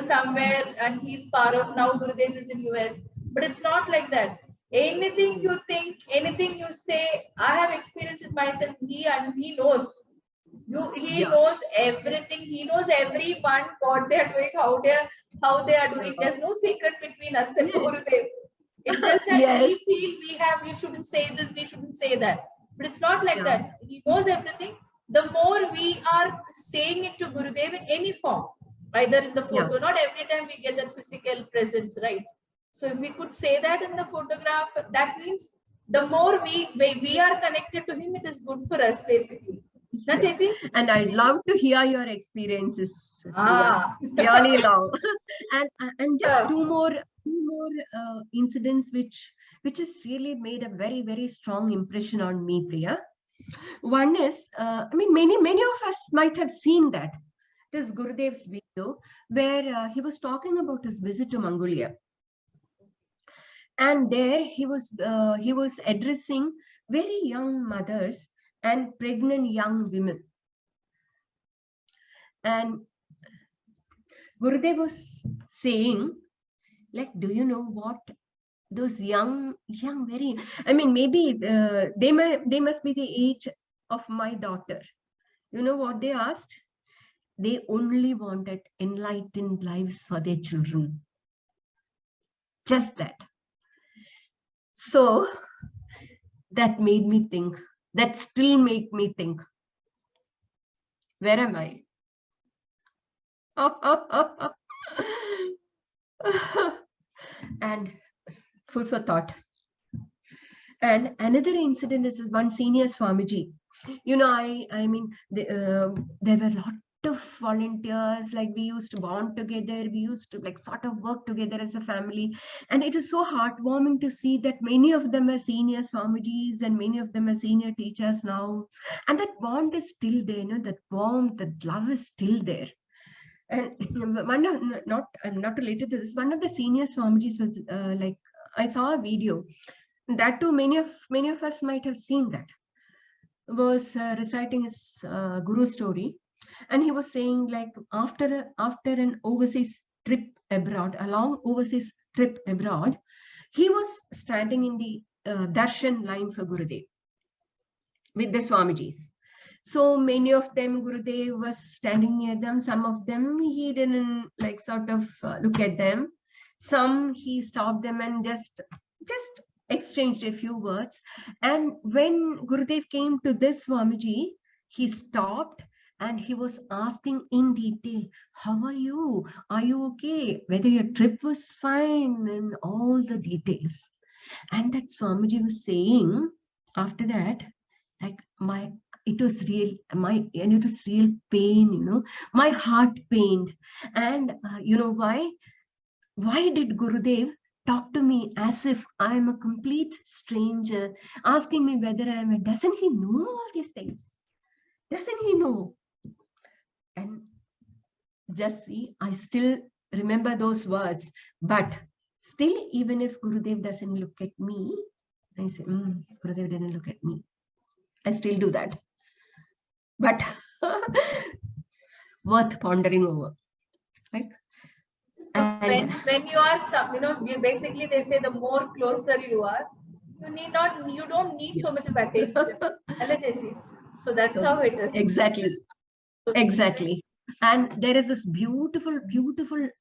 somewhere and he's far off now. Gurudev is in US, but it's not like that. Anything you think, anything you say, I have experienced it myself. He knows. He Yeah. knows everything. He knows everyone what they are doing, how they are doing. There's no secret between us and Yes. Gurudev. It's just that Yes. we feel we shouldn't say this, we shouldn't say that. But it's not like Yeah. that. He knows everything. The more we are saying it to Gurudev in any form, either in the photo, not every time we get that physical presence, right? So if we could say that in the photograph, that means the more we are connected to him, it is good for us, basically. Yeah. And I'd love to hear your experiences. Really love. And just two more incidents which has really made a very, very strong impression on me, Priya. One is, many of us might have seen that. It is Gurudev's video where he was talking about his visit to Mongolia. And there he was addressing very young mothers and pregnant young women. And Gurudev was saying, like, do you know what those young, very, maybe they must be the age of my daughter. You know what they asked? They only wanted enlightened lives for their children. Just that. So that made me think, that still make me think, where am I? And food for thought. And another incident is one senior Swamiji. There were a lot of volunteers, like we used to bond together, we used to like sort of work together as a family, and it is so heartwarming to see that many of them are senior Swamijis and many of them are senior teachers now, and that bond is still there, that warmth, that love is still there. And not related to this, one of the senior Swamijis was like, I saw a video that too, many of us might have seen that, was reciting his guru story, and he was saying, like, after an overseas trip abroad, a long overseas trip abroad, he was standing in the darshan line for Gurudev with the Swamijis. So many of them, Gurudev was standing near them. Some of them he didn't like sort of look at them. Some he stopped them and just exchanged a few words. And when Gurudev came to this Swamiji, he stopped and he was asking in detail, how are you? Are you okay? Whether your trip was fine, and all the details. And that Swamiji was saying after that, like, it was real pain, my heart pained. And you know why did Gurudev talk to me as if I am a complete stranger, asking me whether I am doesn't he know all these things? Doesn't he know? And just see, I still remember those words, but still, even if Gurudev doesn't look at me, I say, Gurudev didn't look at me. I still do that. But worth pondering over. Right? And when you are, basically they say the more closer you are, you don't need so much of attention. So that's how it is. Exactly. And there is this beautiful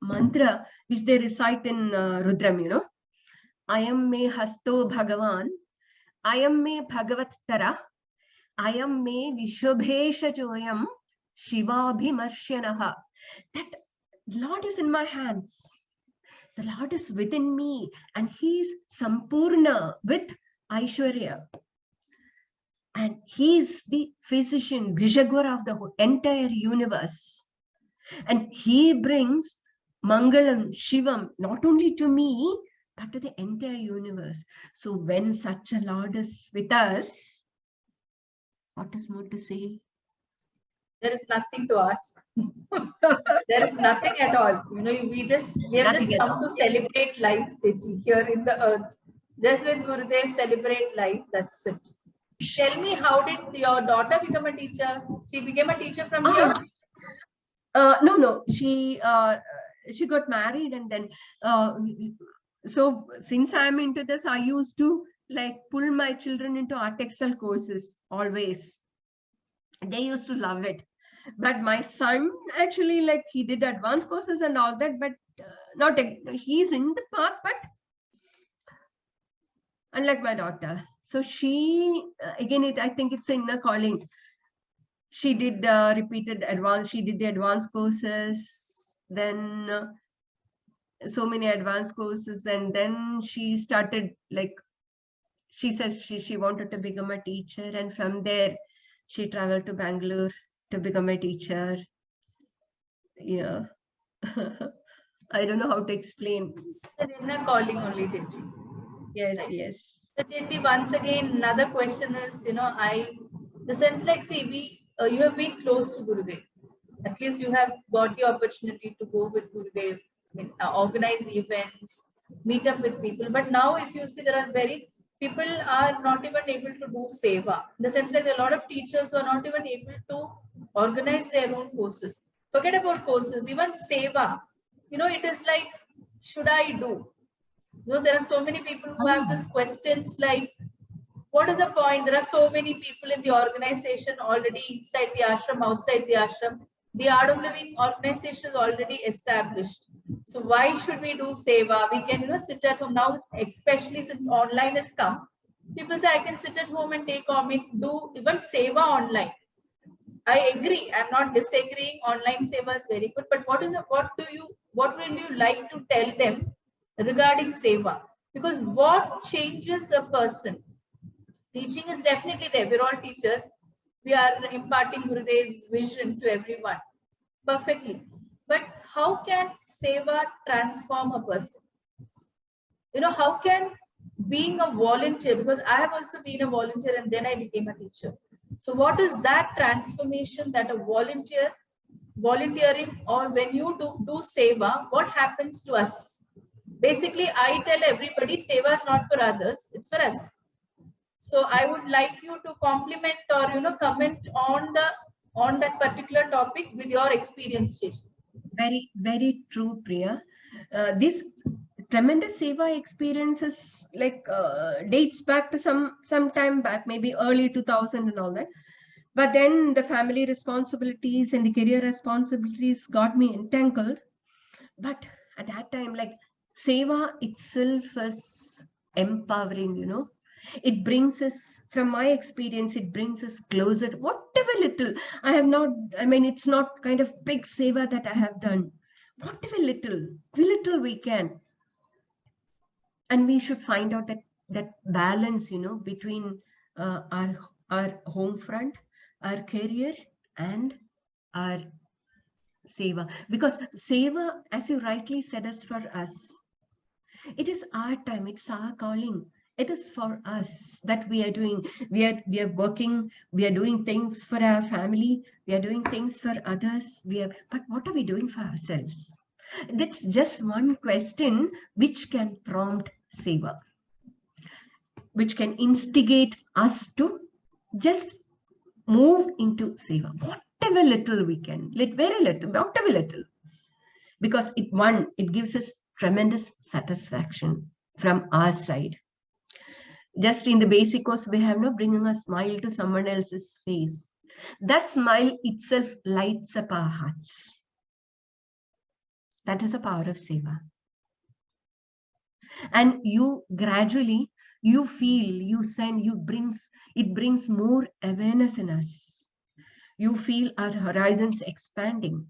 mantra which they recite in Rudram, Ayam me hasto Bhagavan, Ayam me Bhagavat Tara, Ayam me Vishwabhesha Joyam, Shiva Bhimarshanaha. That Lord is in my hands. The Lord is within me, and He is Sampurna with Aishwarya. And He is the physician, Bhishagwara of the entire universe. And He brings Mangalam, Shivam, not only to me, but to the entire universe. So when such a Lord is with us, what is more to say? There is nothing to ask. There is nothing at all. We have just come to celebrate life, Chechi, here in the earth. Just when Gurudev celebrate life, that's it. Tell me, how did your daughter become a teacher? She became a teacher from here? No. She got married, and then so since I'm into this, I used to pull my children into art textile courses always. They used to love it. But my son actually, he did advanced courses and all that, but not he's in the path, but unlike my daughter. So she, again, I think it's inner calling. She did she did the advanced courses, then so many advanced courses, and then she started, she says she wanted to become a teacher, and from there she traveled to Bangalore to become a teacher. Yeah. I don't know how to explain. The inner calling only, Chechi. Yes, right. Yes. So Chechi, once again, another question is, the sense you have been close to Gurudev. At least you have got the opportunity to go with Gurudev, organize events, meet up with people. But now if you see, people are not even able to do Seva. In the sense there are a lot of teachers who are not even able to organize their own courses. Forget about courses, even Seva. It is like, should I do? There are so many people who have these questions like, what is the point? There are so many people in the organization already inside the ashram, outside the ashram. The Art of Living organization is already established. So why should we do Seva? We can, sit at home now, especially since online has come. People say, I can sit at home and do even Seva online. I agree. I'm not disagreeing. Online Seva is very good. But what will you like to tell them regarding Seva? Because what changes a person? Teaching is definitely there. We're all teachers. We are imparting Gurudev's vision to everyone perfectly. But how can Seva transform a person? How can being a volunteer, because I have also been a volunteer and then I became a teacher. So what is that transformation that a volunteering, or when you do Seva, what happens to us? Basically, I tell everybody, Seva is not for others, it's for us. So I would like you to compliment or comment on that particular topic with your experience, Chechi. Very, very true, Priya. This tremendous Seva experiences dates back to some time back, maybe early 2000 and all that. But then the family responsibilities and the career responsibilities got me entangled. But at that time, Seva itself is empowering, It brings us, from my experience, it brings us closer, whatever little. It's not kind of big Seva that I have done. Whatever little we can. And we should find out that balance, between our home front, our career, and our Seva. Because Seva, as you rightly said, is for us. It is our time, it's our calling. It is for us that we are doing. We are working, we are doing things for our family, we are doing things for others. But what are we doing for ourselves? That's just one question which can prompt Seva, which can instigate us to just move into Seva. Whatever little we can, very little, whatever little. Because it gives us tremendous satisfaction from our side. Just in the basic course, we have bringing a smile to someone else's face. That smile itself lights up our hearts. That is the power of Seva. And you gradually, you feel, you send, it brings more awareness in us. You feel our horizons expanding.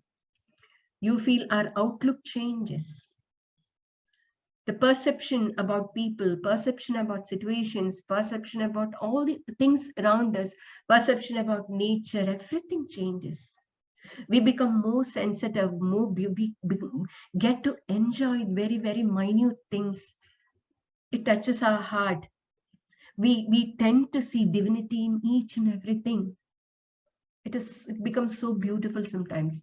You feel our outlook changes. the perception about people, perception about situations, perception about all the things around us, perception about nature, everything changes. We become more sensitive, we get to enjoy very, very minute things. It touches our heart. We tend to see divinity in each and everything. It becomes so beautiful sometimes.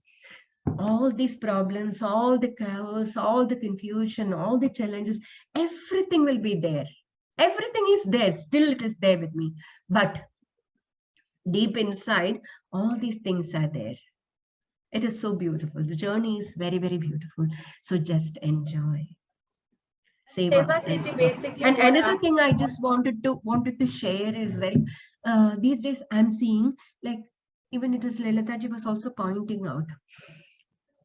All these problems, all the chaos, all the confusion, all the challenges, everything will be there. Everything is there. Still, it is there with me. But deep inside, all these things are there. It is so beautiful. The journey is very, very beautiful. So just enjoy. Seva. Basically, And another thing I just wanted to share is that these days I'm seeing, like, even it is Lalitaji was also pointing out,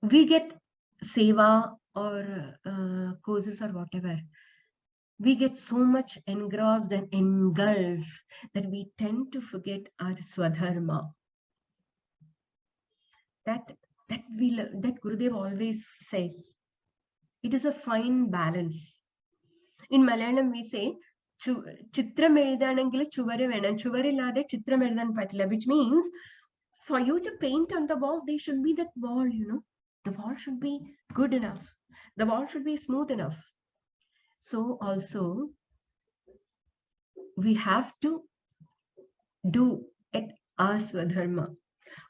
we get seva or courses or whatever. We get so much engrossed and engulfed that we tend to forget our swadharma. That Gurudev always says. It is a fine balance. In Malayalam, we say, Chitram ezhudanengil chuvaru venam, chuvarillade chitram ezhudan pattilla, which means for you to paint on the wall, there should be that wall, The wall should be good enough. The wall should be smooth enough. So also, we have to do it our swadharma.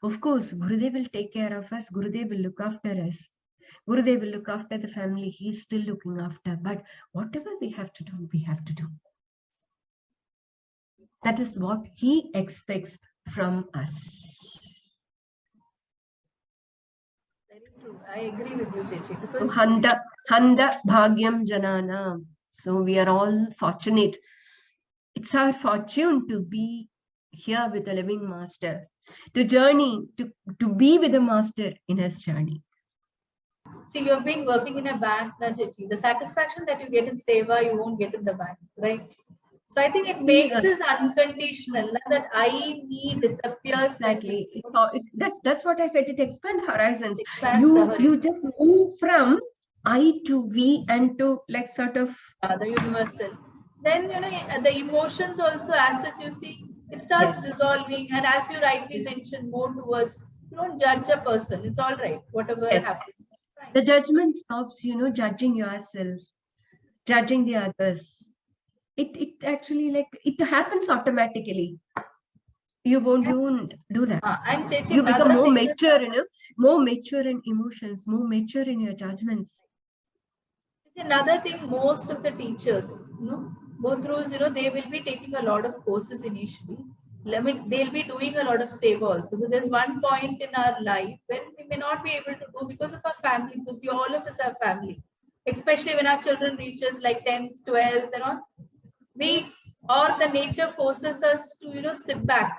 Of course, Gurudev will take care of us. Gurudev will look after us. Gurudev will look after the family. He's still looking after. But whatever we have to do, we have to do. That is what he expects from us. Very true. I agree with you, Chechi. Because Handa Bhagyam Janana. So we are all fortunate. It's our fortune to be here with a living master, to journey, to be with a master in his journey. See, you've been working in a bank, Chechi. The satisfaction that you get in Seva, you won't get in the bank, right? So I think it makes this unconditional, that I, me disappears. Exactly. That's what I said. It expands horizons. You just move from I to we and to like sort of the universal. Then the emotions also, as such, you see, it starts dissolving, and as you rightly mentioned, more towards, you don't judge a person. It's all right, whatever happens. The judgment stops, judging yourself, judging the others. It actually, like, it happens automatically. You won't do that. And you become more mature, more mature in emotions, more mature in your judgments. Another thing, most of the teachers, go through, they will be taking a lot of courses initially. They'll be doing a lot of Seva also. So there's one point in our life when we may not be able to do because of our family, because we all of us have family. Especially when our children reaches like 10th, 12th, and all. Or the nature forces us to, sit back.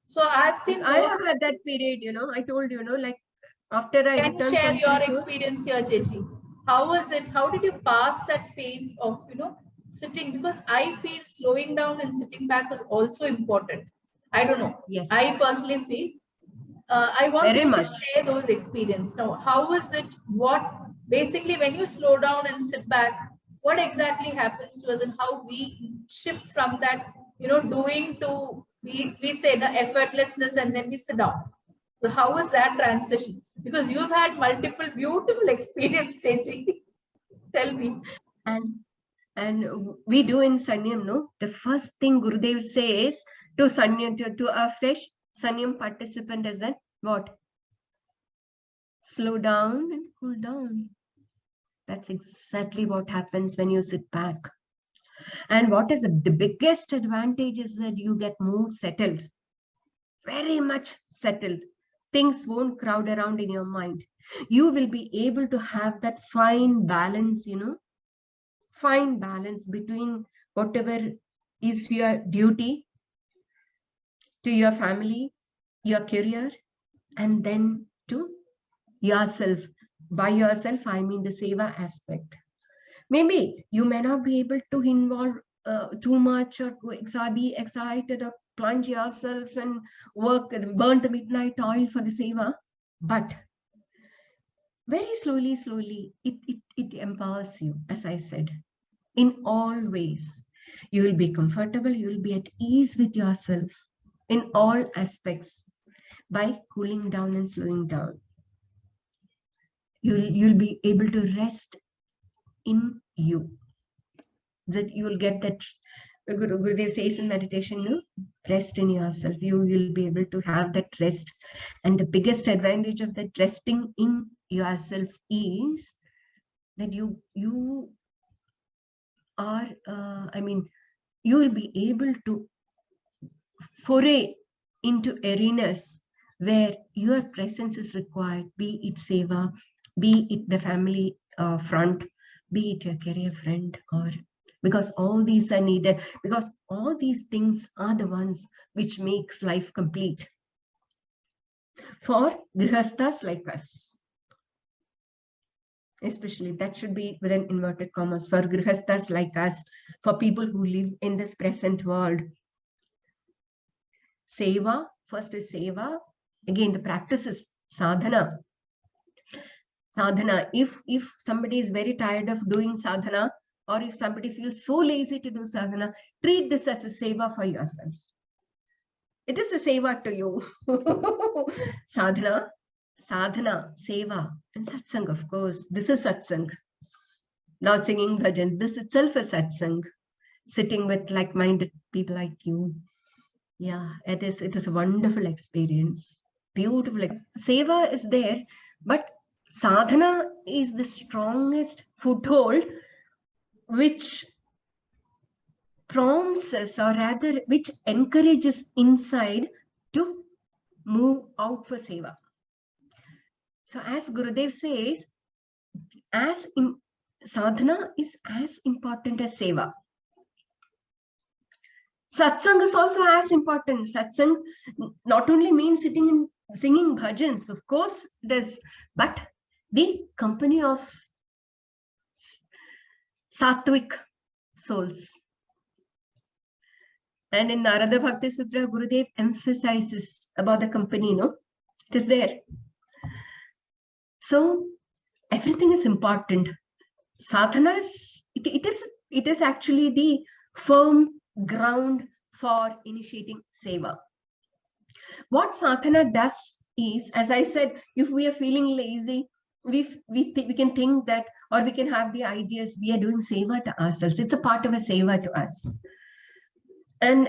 So I've seen. I have had that period, I told like after I returned. Can you share your experience here, Chechi? How was it? How did you pass that phase of, sitting? Because I feel slowing down and sitting back is also important. I don't know. Yes. I personally feel. I want you to share those experiences. Now, how was it? Basically, when you slow down and sit back, what exactly happens to us, and how we shift from that, doing to, we say the effortlessness, and then we sit down. So how was that transition? Because you've had multiple beautiful experience changing. Tell me. And we do in Sanyam, no? The first thing Gurudev says to Sanyam, to a fresh Sanyam participant is that what? Slow down and cool down. That's exactly what happens when you sit back. And what is the biggest advantage is that you get more settled, very much settled. Things won't crowd around in your mind. You will be able to have that fine balance, fine balance between whatever is your duty to your family, your career, and then to yourself. By yourself, I mean the Seva aspect. Maybe you may not be able to involve too much or be excited or plunge yourself and work and burn the midnight oil for the Seva. But very slowly, it empowers you, as I said, in all ways. You will be comfortable, you will be at ease with yourself in all aspects by cooling down and slowing down. You'll be able to rest in you. That you will get that Gurudev says in meditation, rest in yourself. You will be able to have that rest. And the biggest advantage of that resting in yourself is that you are, you will be able to foray into arenas where your presence is required, be it Seva, be it the family front, be it your career front, or because all these are needed, because all these things are the ones which makes life complete for grihasthas like us. Especially that should be within inverted commas, for grihasthas like us, for people who live in this present world. Seva, first is Seva. Again, the practice is sadhana. Sadhana, if somebody is very tired of doing sadhana, or if somebody feels so lazy to do sadhana, treat this as a seva for yourself. It is a seva to you. Sadhana, seva, and satsang, of course. This is satsang. Not singing bhajan. This itself is satsang. Sitting with like-minded people like you. Yeah, it is a wonderful experience. Beautiful. Seva is there, but sadhana is the strongest foothold which prompts us, or rather which encourages inside to move out for seva. So as Gurudev says, sadhana is as important as seva. Satsang is also as important. Satsang not only means sitting and singing bhajans, of course it is, but the company of sattvic souls. And in Narada Bhakti Sutra, Gurudev emphasizes about the company, it is there. So everything is important. Sadhana is, it is actually the firm ground for initiating seva. What sadhana does is, as I said, if we are feeling lazy, we can think that, or we can have the ideas we are doing seva to ourselves. It's a part of a seva to us. And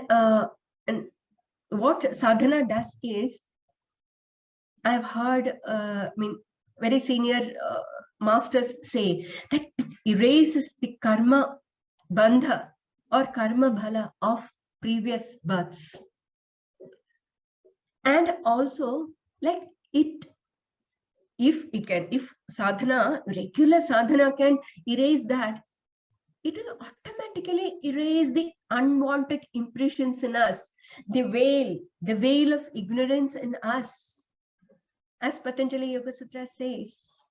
what sadhana does is, I've heard very senior masters say that it erases the karma bandha or karma bhala of previous births. And also, like if sadhana, regular sadhana can erase that, it will automatically erase the unwanted impressions in us, the veil of ignorance in us. As Patanjali Yoga Sutra says,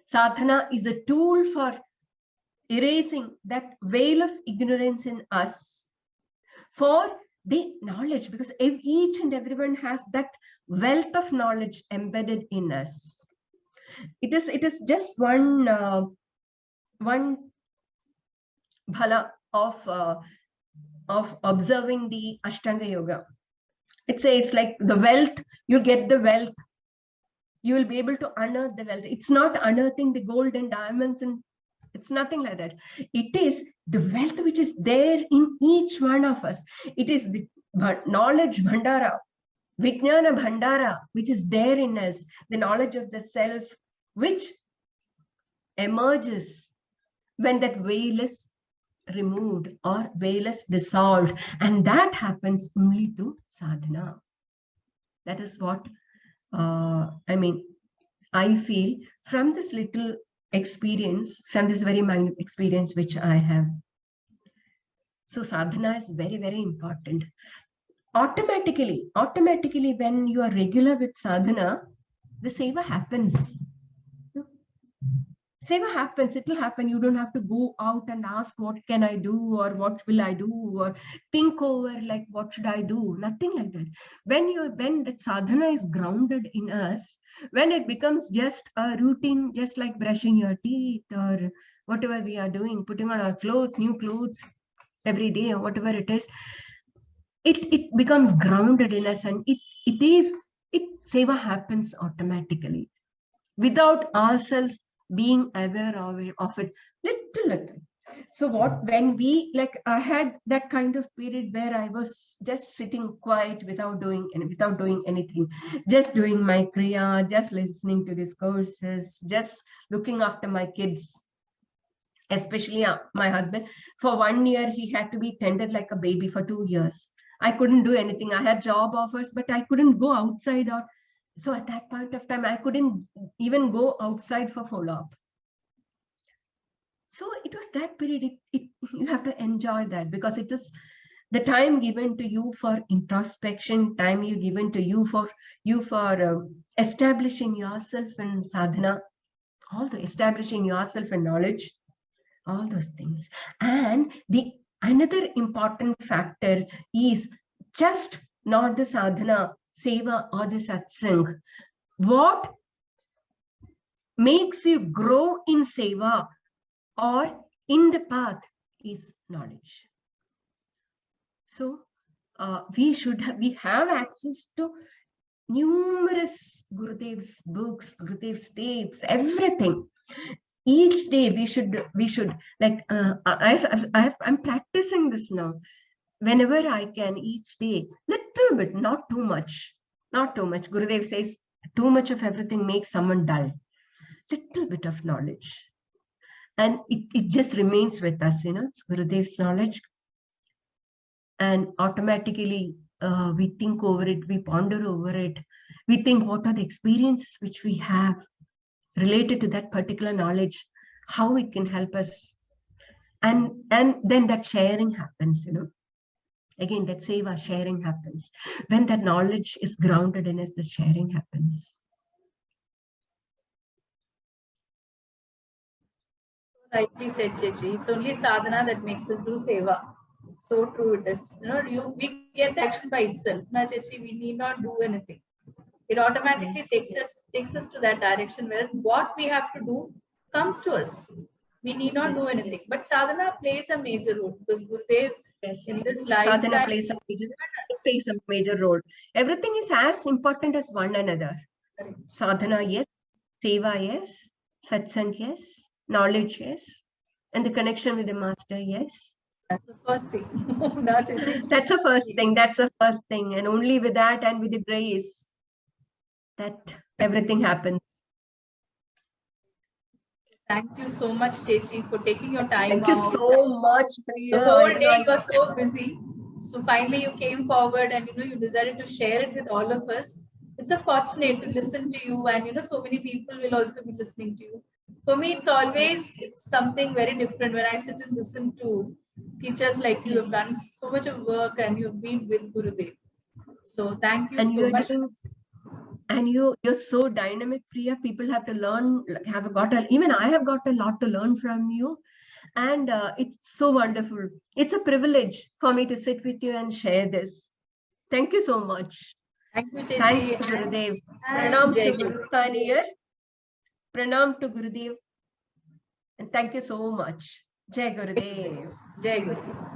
sadhana is a tool for erasing that veil of ignorance in us for the knowledge, because each and everyone has that wealth of knowledge embedded in us. It is just one bhala of observing the Ashtanga Yoga. It says like the wealth, you get the wealth, you will be able to unearth the wealth. It's not unearthing the gold and diamonds, and it's nothing like that. It is the wealth which is there in each one of us. It is the knowledge bhandara, vijnana bhandara, which is there in us, the knowledge of the self, which emerges when that veil is removed or veil is dissolved. And that happens only through sadhana. That is what I feel from this little experience, from this very minor experience which I have. So sadhana is very, very important. Automatically, when you are regular with sadhana, the seva happens. Seva happens, it will happen. You don't have to go out and ask, what can I do, or what will I do, or think over like, what should I do? Nothing like that. When that sadhana is grounded in us, when it becomes just a routine, just like brushing your teeth or whatever we are doing, putting on our clothes, new clothes every day, or whatever it is, it becomes grounded in us, and seva happens automatically without ourselves being aware of it little. So when we, like, I had that kind of period where I was just sitting quiet without doing anything, just doing my kriya, just listening to discourses, just looking after my kids, especially my husband. For 1 year, he had to be tended like a baby for 2 years. I couldn't do anything. I had job offers, but I couldn't go outside. Or so at that point of time, I couldn't even go outside for follow-up. So it was that period. You have to enjoy that, because it is the time given to you for introspection, time you given to you for establishing yourself in sadhana, also establishing yourself in knowledge, all those things. And the another important factor is just not the sadhana, seva, or the satsang. What makes you grow in seva or in the path is knowledge. So we have access to numerous Gurudev's books, Gurudev's tapes, everything. Each day we should like I'm practicing this now. Whenever I can, each day, little bit, not too much. Gurudev says too much of everything makes someone dull. Little bit of knowledge, and it just remains with us, it's Gurudev's knowledge, and automatically we think over it, we ponder over it, we think what are the experiences which we have related to that particular knowledge, how it can help us, and then that sharing happens. Again, that seva, sharing happens when that knowledge is grounded in us. The sharing happens. Rightly said, Chechi. It's only sadhana that makes us do seva. So true it is. We get the action by itself. Na, Chechi, we need not do anything. It automatically takes us to that direction where what we have to do comes to us. We need not do anything. But sadhana plays a major role, because Gurudev in this life sadhana plays a major role. Everything is as important as one another. Correct. Sadhana, yes. Seva, yes. Satsang, yes. Knowledge, yes. And the connection with the master, yes. That's the first thing. That's the first thing. And only with that and with the grace, that everything happens. Thank you so much, Chechi, for taking your time. Thank you so much, Priya. The whole day you were so busy. So finally you came forward and you decided to share it with all of us. It's a fortunate to listen to you, and so many people will also be listening to you. For me, it's something very different when I sit and listen to teachers like you. Have done so much of work and you've been with Gurudev. So thank you so much. And you're so dynamic, Priya. People have to learn, even I have got a lot to learn from you. And it's so wonderful. It's a privilege for me to sit with you and share this. Thank you so much. Thank you, Chechi. Thanks to Gurudev. Pranam to Guru Staniyar. Pranam to Gurudev. And thank you so much. Jai Gurudev. Jai Gurudev.